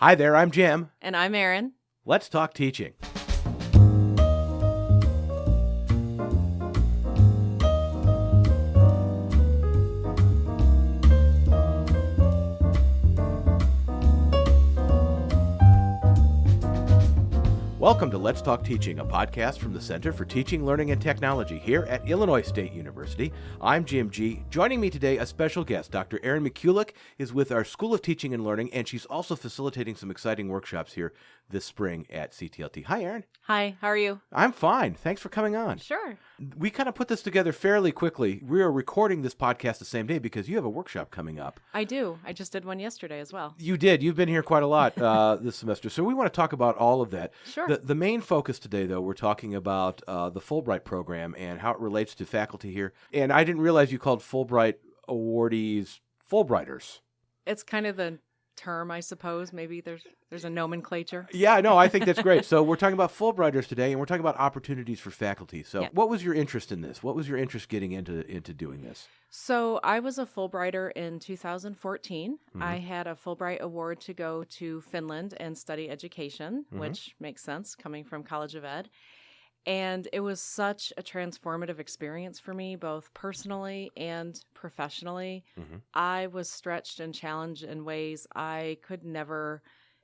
Hi there, I'm Jim. And I'm Erin. Let's talk teaching. Welcome to Let's Talk Teaching, a podcast from the Center for Teaching, Learning, and Technology here at Illinois State University. I'm Jim G. Joining me today, a special guest, Dr. Erin Mikulec, is with our School of Teaching and Learning, and she's also facilitating some exciting workshops here this spring at CTLT. Hi, Erin. Hi, how are you? I'm fine. Thanks for coming on. Sure. We kind of put this together fairly quickly. We are recording this podcast the same day because you have a workshop coming up. I do. I just did one yesterday as well. You did. You've been here quite a lot this semester. So we want to talk about all of that. Sure. The main focus today, though, we're talking about the Fulbright Program and how it relates to faculty here. And I didn't realize you called Fulbright awardees Fulbrighters. It's kind of the term, I suppose. Maybe there's a nomenclature. Yeah, no, I think that's great. So we're talking about Fulbrighters today, and we're talking about opportunities for faculty. So What was your interest in this? What was your interest getting into doing this? So I was a Fulbrighter in 2014. Mm-hmm. I had a Fulbright award to go to Finland and study education, which makes sense coming from College of Ed. And it was such a transformative experience for me, both personally and professionally. Mm-hmm. I was stretched and challenged in ways I could never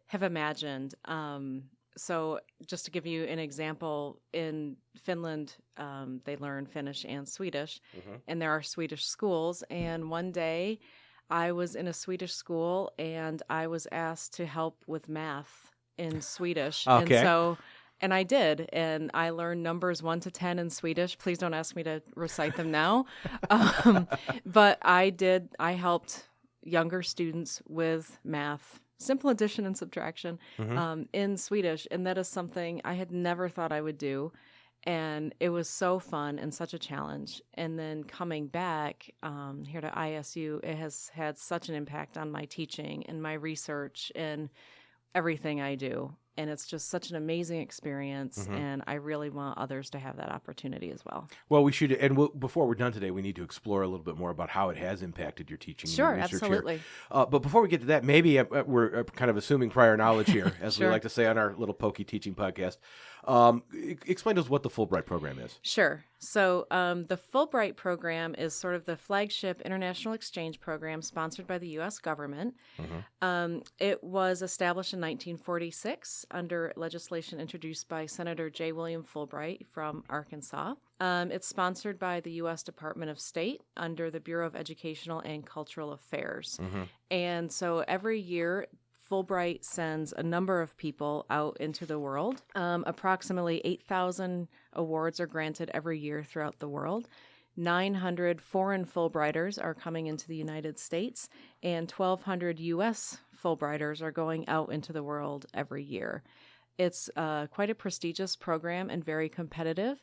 have imagined. So just to give you an example, in Finland, they learn Finnish and Swedish, and there are Swedish schools. And one day I was in a Swedish school and I was asked to help with math in Swedish. Okay. And I did, and I learned numbers 1 to 10 in Swedish. Please don't ask me to recite them now. But I did. I helped younger students with math, simple addition and subtraction, in Swedish, and that is something I had never thought I would do. And it was so fun and such a challenge. And then coming back here to ISU, it has had such an impact on my teaching and my research and everything I do. And it's just such an amazing experience, and I really want others to have that opportunity as well. Well, we should, and before we're done today, we need to explore a little bit more about how it has impacted your teaching and your research Absolutely. here. But before we get to that, maybe we're kind of assuming prior knowledge here, as we like to say on our little pokey teaching podcast. Explain to us what the Fulbright Program is. Sure. So the Fulbright Program is sort of the flagship international exchange program sponsored by the U.S. government. It was established in 1946 under legislation introduced by Senator J. William Fulbright from Arkansas. It's sponsored by the U.S. Department of State under the Bureau of Educational and Cultural Affairs. And so every year, Fulbright sends a number of people out into the world. Approximately 8,000 awards are granted every year throughout the world. 900 foreign Fulbrighters are coming into the United States, and 1,200 U.S. Fulbrighters are going out into the world every year. It's quite a prestigious program and very competitive.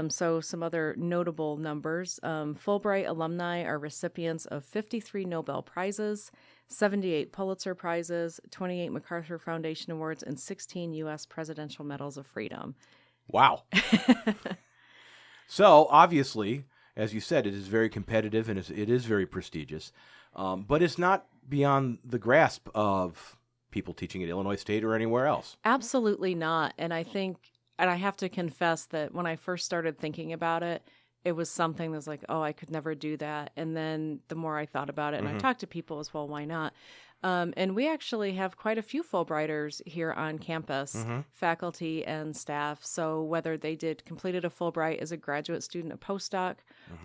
So some other notable numbers. Fulbright alumni are recipients of 53 Nobel Prizes, 78 Pulitzer Prizes, 28 MacArthur Foundation Awards, and 16 U.S. Presidential Medals of Freedom. Wow. So, obviously, as you said, it is very competitive and it is very prestigious. But it's not beyond the grasp of people teaching at Illinois State or anywhere else. Absolutely not. And I think, and I have to confess that when I first started thinking about it, it was something that was like, oh, I could never do that. And then the more I thought about it, and I talked to people as well, why not? And we actually have quite a few Fulbrighters here on campus, faculty and staff. So whether they completed a Fulbright as a graduate student, a postdoc,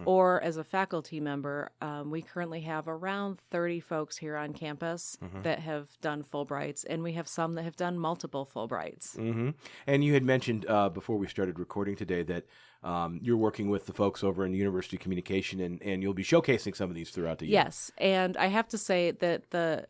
or as a faculty member, we currently have around 30 folks here on campus that have done Fulbrights, and we have some that have done multiple Fulbrights. And you had mentioned before we started recording today that you're working with the folks over in University Communication, and you'll be showcasing some of these throughout the year. Yes, and I have to say that the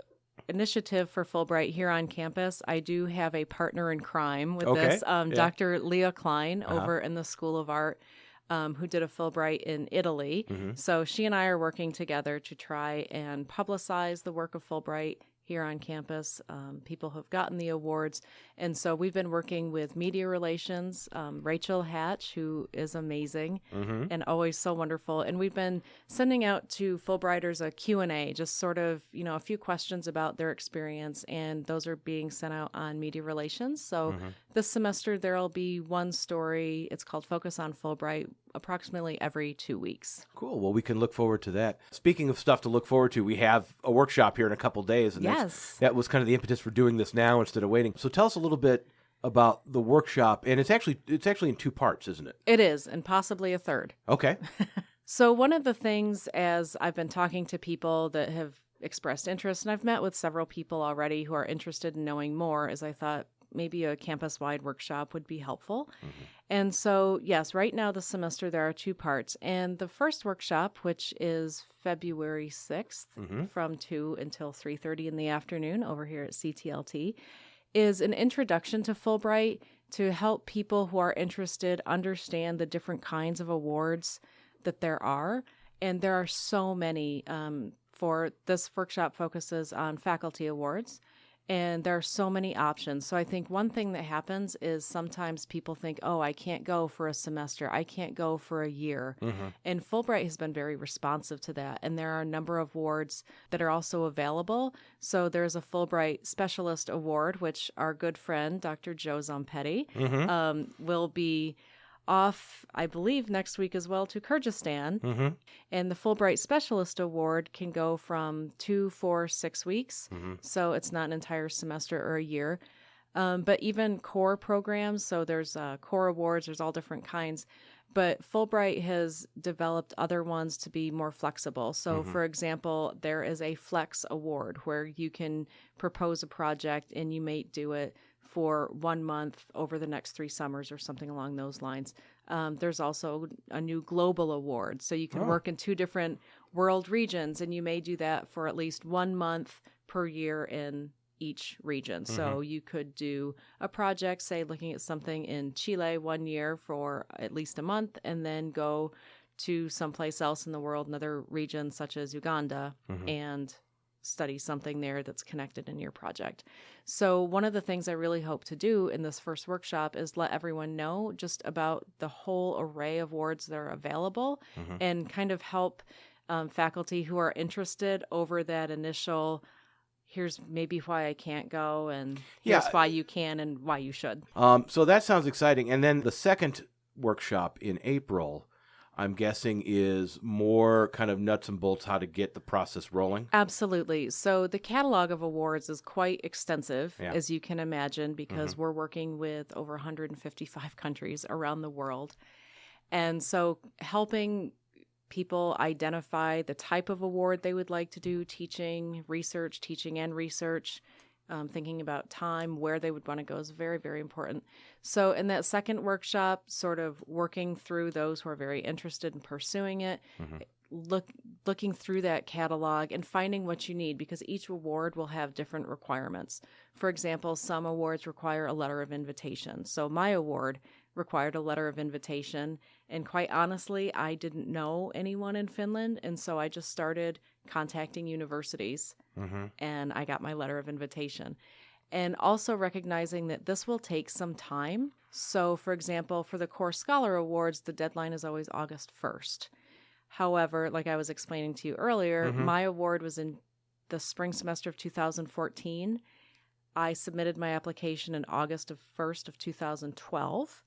initiative for Fulbright here on campus, I do have a partner in crime with this, Dr. Leah Klein over in the School of Art, who did a Fulbright in Italy. So she and I are working together to try and publicize the work of Fulbright here on campus, people who have gotten the awards. And so we've been working with media relations, Rachel Hatch, who is amazing and always so wonderful. And we've been sending out to Fulbrighters a Q&A, just sort of, a few questions about their experience. And those are being sent out on media relations. So this semester, there'll be one story. It's called Focus on Fulbright, approximately every 2 weeks. Cool. Well, we can look forward to that. Speaking of stuff to look forward to, we have a workshop here in a couple days. And that was kind of the impetus for doing this now instead of waiting. So tell us a little bit about the workshop. And it's actually in 2 parts, isn't it? It is, and possibly a third. Okay. So one of the things, as I've been talking to people that have expressed interest, and I've met with several people already who are interested in knowing more, is I thought maybe a campus-wide workshop would be helpful. And so, yes, right now this semester there are 2 parts. And the first workshop, which is February 6th from 2 until 3:30 in the afternoon over here at CTLT, is an introduction to Fulbright to help people who are interested understand the different kinds of awards that there are. And there are so many. For this workshop focuses on faculty awards. And there are so many options. So I think one thing that happens is sometimes people think, oh, I can't go for a semester. I can't go for a year. And Fulbright has been very responsive to that. And there are a number of awards that are also available. So there's a Fulbright Specialist Award, which our good friend, Dr. Joe Zompetti, will be off, I believe, next week as well to Kyrgyzstan. And the Fulbright Specialist Award can go from 2, 4, 6 weeks. So it's not an entire semester or a year. But even core programs, so there's core awards, there's all different kinds. But Fulbright has developed other ones to be more flexible. So, for example, there is a Flex Award where you can propose a project and you may do it for 1 month over the next 3 summers or something along those lines. There's also a new Global Award. So you can work in 2 different world regions, and you may do that for at least 1 month per year in each region. So you could do a project, say, looking at something in Chile 1 year for at least a month, and then go to someplace else in the world, another region such as Uganda, and study something there that's connected in your project. So one of the things I really hope to do in this first workshop is let everyone know just about the whole array of awards that are available and kind of help faculty who are interested over that initial, here's maybe why I can't go, and here's why you can and why you should. So that sounds exciting. And then the second workshop in April, I'm guessing, is more kind of nuts and bolts, how to get the process rolling. Absolutely. So the catalog of awards is quite extensive, as you can imagine, because we're working with over 155 countries around the world. And so helping people identify the type of award they would like to do, teaching and research, thinking about time, where they would want to go is very, very important. So in that second workshop, sort of working through those who are very interested in pursuing it, looking through that catalog and finding what you need, because each award will have different requirements. For example, some awards require a letter of invitation. So my award required a letter of invitation. And quite honestly, I didn't know anyone in Finland. And so I just started contacting universities and I got my letter of invitation. And also recognizing that this will take some time. So for example, for the Core Scholar Awards, the deadline is always August 1st. However, like I was explaining to you earlier, my award was in the spring semester of 2014. I submitted my application in August 1st of 2012.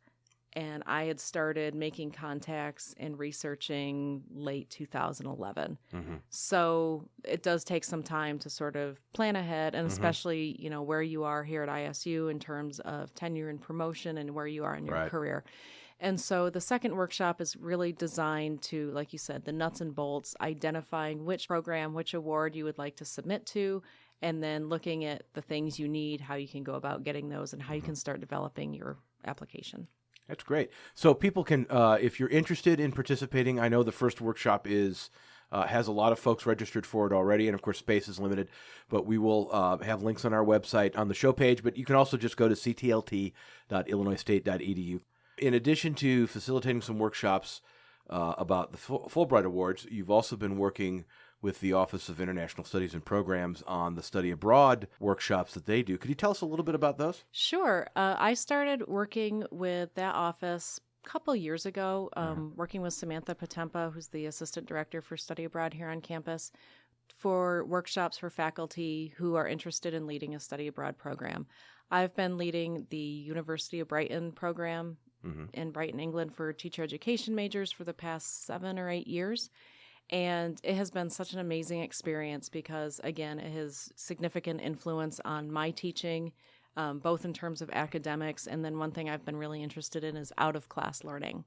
And I had started making contacts and researching late 2011. So it does take some time to sort of plan ahead, and especially, where you are here at ISU in terms of tenure and promotion and where you are in your career. And so the second workshop is really designed to, like you said, the nuts and bolts, identifying which program, which award you would like to submit to, and then looking at the things you need, how you can go about getting those, and how you can start developing your application. That's great. So people can, if you're interested in participating, I know the first workshop has a lot of folks registered for it already, and of course space is limited, but we will have links on our website on the show page, but you can also just go to ctlt.illinoisstate.edu. In addition to facilitating some workshops about the Fulbright Awards, you've also been working with the Office of International Studies and Programs on the study abroad workshops that they do. Could you tell us a little bit about those? Sure. I started working with that office a couple years ago, working with Samantha Potempa, who's the Assistant Director for Study Abroad here on campus, for workshops for faculty who are interested in leading a study abroad program. I've been leading the University of Brighton program in Brighton, England for teacher education majors for the past 7 or 8 years. And it has been such an amazing experience because, again, it has significant influence on my teaching, both in terms of academics. And then one thing I've been really interested in is out-of-class learning.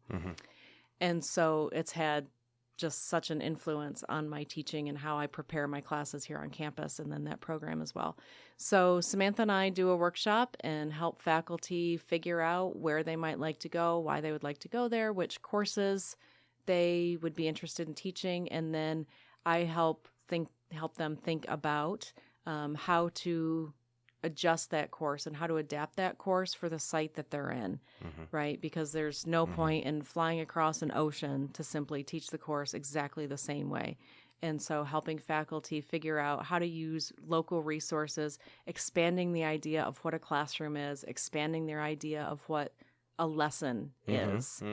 And so it's had just such an influence on my teaching and how I prepare my classes here on campus and then that program as well. So Samantha and I do a workshop and help faculty figure out where they might like to go, why they would like to go there, which courses they would be interested in teaching, and then I help them think about how to adjust that course and how to adapt that course for the site that they're in, right? Because there's no point in flying across an ocean to simply teach the course exactly the same way. And so helping faculty figure out how to use local resources, expanding the idea of what a classroom is, expanding their idea of what a lesson is.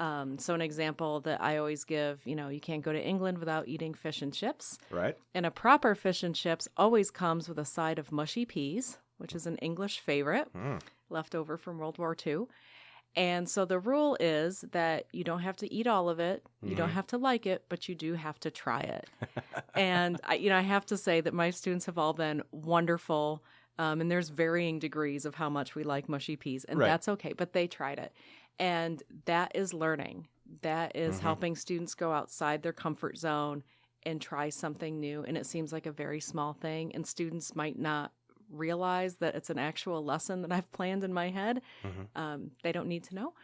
So an example that I always give, you can't go to England without eating fish and chips. Right. And a proper fish and chips always comes with a side of mushy peas, which is an English favorite, left over from World War II. And so the rule is that you don't have to eat all of it. You don't have to like it, but you do have to try it. And I have to say that my students have all been wonderful. And there's varying degrees of how much we like mushy peas, and that's okay. But they tried it. And that is learning. That is helping students go outside their comfort zone and try something new. And it seems like a very small thing. And students might not realize that it's an actual lesson that I've planned in my head. They don't need to know.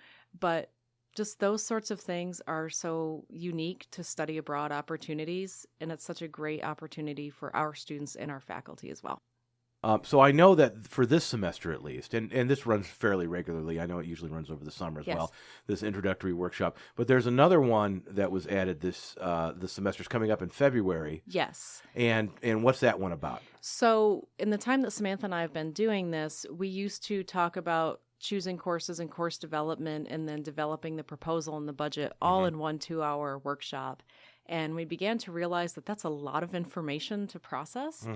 But just those sorts of things are so unique to study abroad opportunities. And it's such a great opportunity for our students and our faculty as well. So I know that for this semester at least, and this runs fairly regularly. I know it usually runs over the summer as well, this introductory workshop. But there's another one that was added this semester's coming up in February. Yes. And what's that one about? So in the time that Samantha and I have been doing this, we used to talk about choosing courses and course development and then developing the proposal and the budget all in one 2-hour workshop. And we began to realize that that's a lot of information to process.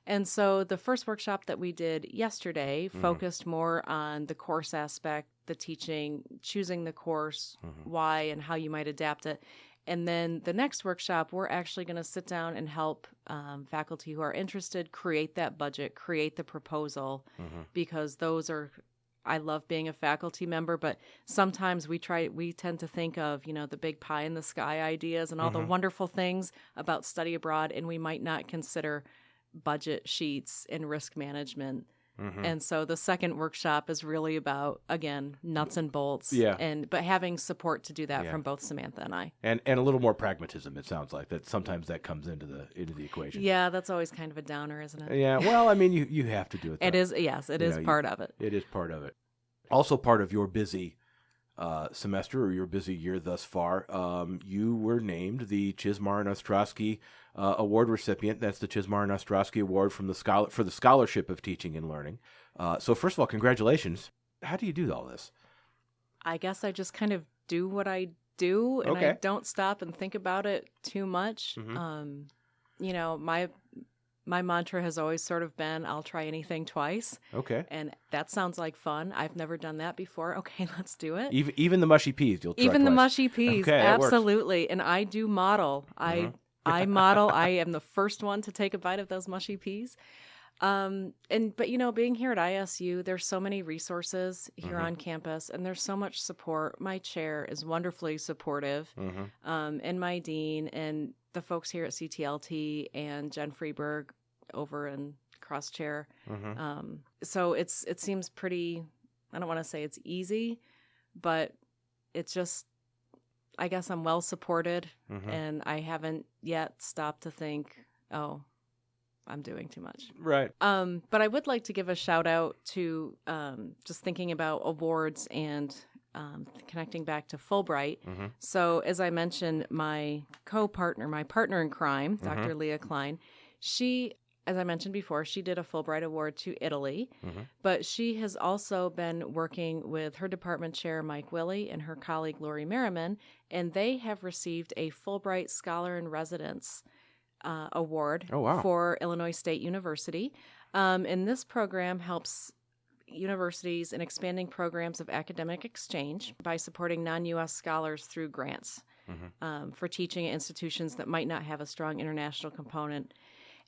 And so the first workshop that we did yesterday focused more on the course aspect, the teaching, choosing the course, why and how you might adapt it. And then the next workshop, we're actually going to sit down and help faculty who are interested create that budget, create the proposal, because those are, I love being a faculty member, but sometimes we tend to think of, the big pie in the sky ideas and all the wonderful things about study abroad, and we might not consider budget sheets and risk management. And so the second workshop is really about, again, nuts and bolts, but having support to do that from both Samantha and I. And a little more pragmatism, it sounds like, that sometimes that comes into the equation. Yeah, that's always kind of a downer, isn't it? Yeah, well, I mean, you have to do it, though. It is, yes, it is part of it. It is part of it. Also part of your busy semester or your busy year thus far, you were named the Chizmar and Ostrowski Award recipient. That's the Chizmar and Ostrowski Award for the Scholarship of Teaching and Learning. So first of all, congratulations. How do you do all this? I guess I just kind of do what I do, and I don't stop and think about it too much. My mantra has always sort of been, I'll try anything twice. Okay. And that sounds like fun. I've never done that before. Okay, let's do it. Even the mushy peas, you'll try Even twice. The mushy peas, okay, absolutely. And I do model. I model. I am the first one to take a bite of those mushy peas. But being here at ISU, there's so many resources here on campus, and there's so much support. My chair is wonderfully supportive, and my dean and the folks here at CTLT and Jen Freeberg over in cross chair. So it seems pretty, I don't want to say it's easy, but it's just, I guess I'm well supported, and I haven't yet stopped to think, oh, I'm doing too much. Right. But I would like to give a shout out to just thinking about awards and connecting back to Fulbright. Mm-hmm. So as I mentioned, my partner in crime, Dr. Leah Klein, she, as I mentioned before, she did a Fulbright Award to Italy, but she has also been working with her department chair, Mike Willey, and her colleague, Lori Merriman, and they have received a Fulbright Scholar in Residence award for Illinois State University. And this program helps universities in expanding programs of academic exchange by supporting non-U.S. scholars through grants for teaching at institutions that might not have a strong international component.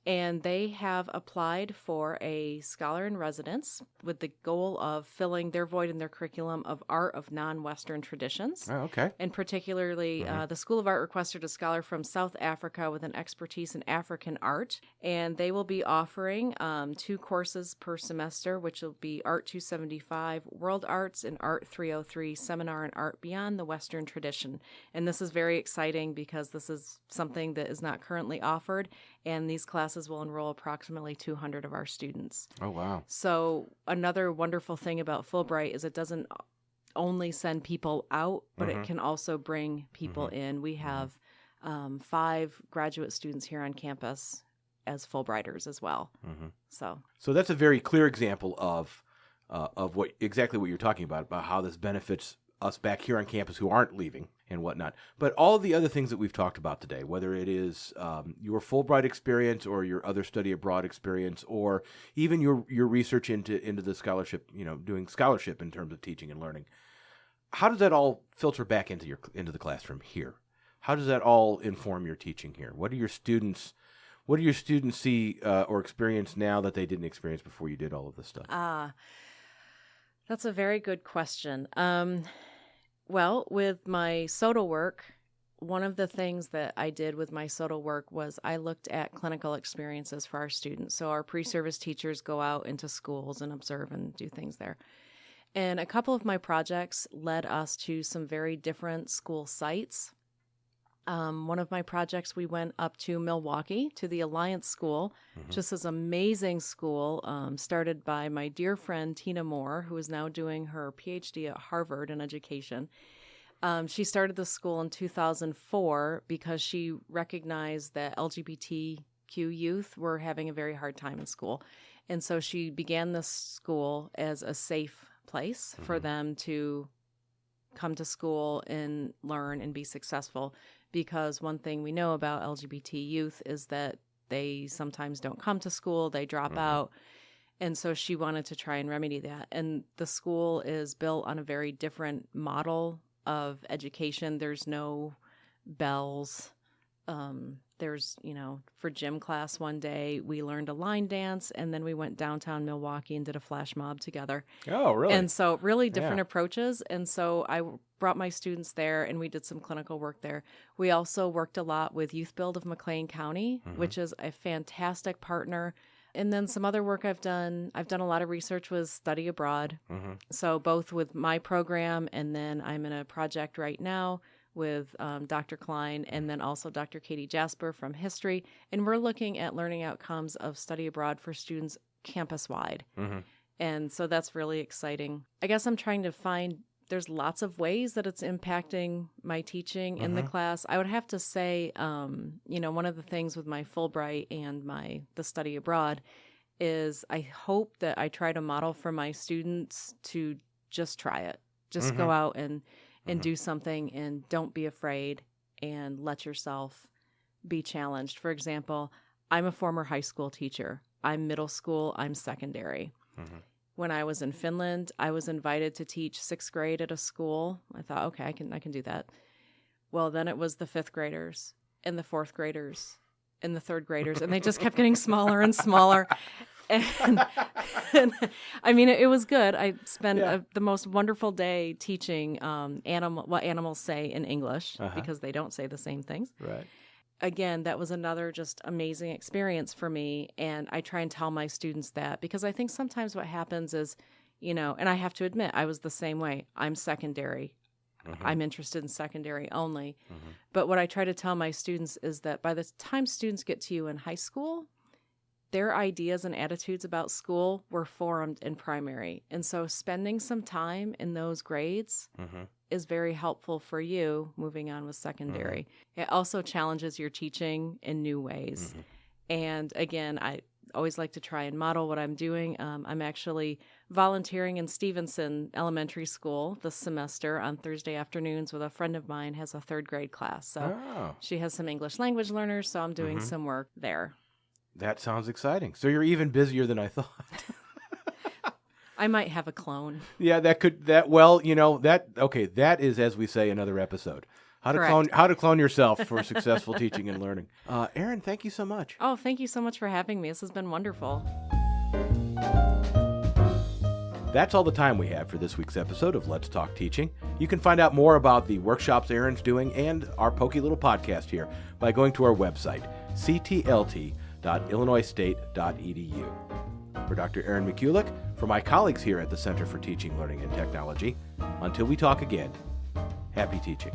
And they have applied for a scholar in residence with the goal of filling their void in their curriculum of art of non-Western traditions. Oh, okay. And particularly, the School of Art requested a scholar from South Africa with an expertise in African art. And they will be offering 2 courses per semester, which will be Art 275, World Arts, and Art 303, Seminar in Art Beyond the Western Tradition. And this is very exciting because this is something that is not currently offered. And these classes will enroll approximately 200 of our students. Oh, wow. So another wonderful thing about Fulbright is it doesn't only send people out, but it can also bring people in. We have 5 graduate students here on campus as Fulbrighters as well. So that's a very clear example of exactly what you're talking about how this benefits us back here on campus who aren't leaving and whatnot. But all the other things that we've talked about today, whether it is your Fulbright experience or your other study abroad experience, or even your research into the scholarship, doing scholarship in terms of teaching and learning, how does that all filter back into the classroom here? How does that all inform your teaching here? What do your students see or experience now that they didn't experience before you did all of this stuff? That's a very good question. Well, with my SOTA work, one of the things that I did with my SOTA work was I looked at clinical experiences for our students. So our pre-service teachers go out into schools and observe and do things there. And a couple of my projects led us to some very different school sites. One of my projects, we went up to Milwaukee to the Alliance School, just this amazing school started by my dear friend Tina Moore, who is now doing her PhD at Harvard in education. She started the school in 2004 because she recognized that LGBTQ youth were having a very hard time in school. And so she began this school as a safe place for them to come to school and learn and be successful. Because one thing we know about LGBT youth is that they sometimes don't come to school, they drop out. And so she wanted to try and remedy that. And the school is built on a very different model of education. There's no bells. There's, for gym class one day, we learned a line dance, and then we went downtown Milwaukee and did a flash mob together. Oh, really? And so really different approaches. And so I brought my students there, and we did some clinical work there. We also worked a lot with Youth Build of McLean County, which is a fantastic partner. And then some other work I've done a lot of research with study abroad. So both with my program, and then I'm in a project right now with Dr. Klein, and then also Dr. Katie Jasper from history. And we're looking at learning outcomes of study abroad for students campus-wide. And so that's really exciting. I guess I'm trying to find, there's lots of ways that it's impacting my teaching in the class. I would have to say, one of the things with my Fulbright and the study abroad is I hope that I try to model for my students to just try it. Just go out and do something, and don't be afraid, and let yourself be challenged. For example, I'm a former high school teacher. I'm middle school. I'm secondary. When I was in Finland, I was invited to teach 6th grade at a school. I thought, okay, I can do that. Well, then it was the 5th graders and the 4th graders and the 3rd graders, and they just kept getting smaller and smaller. And I mean, it was good. I spent the most wonderful day teaching what animals say in English, because they don't say the same things. Right. Again, that was another just amazing experience for me. And I try and tell my students that, because I think sometimes what happens is, and I have to admit, I was the same way. I'm secondary. I'm interested in secondary only. But what I try to tell my students is that by the time students get to you in high school, their ideas and attitudes about school were formed in primary. And so spending some time in those grades is very helpful for you moving on with secondary. It also challenges your teaching in new ways. And again, I always like to try and model what I'm doing. I'm actually volunteering in Stevenson Elementary School this semester on Thursday afternoons with a friend of mine has a 3rd grade class. So she has some English language learners, so I'm doing some work there. That sounds exciting. So you're even busier than I thought. I might have a clone. Yeah, that is, as we say, another episode. How to clone yourself for successful teaching and learning. Erin, thank you so much. Oh, thank you so much for having me. This has been wonderful. That's all the time we have for this week's episode of Let's Talk Teaching. You can find out more about the workshops Erin's doing and our pokey little podcast here by going to our website, ctlt.illinoisstate.edu. For Dr. Erin Mikulec, for my colleagues here at the Center for Teaching, Learning, and Technology, until we talk again, happy teaching.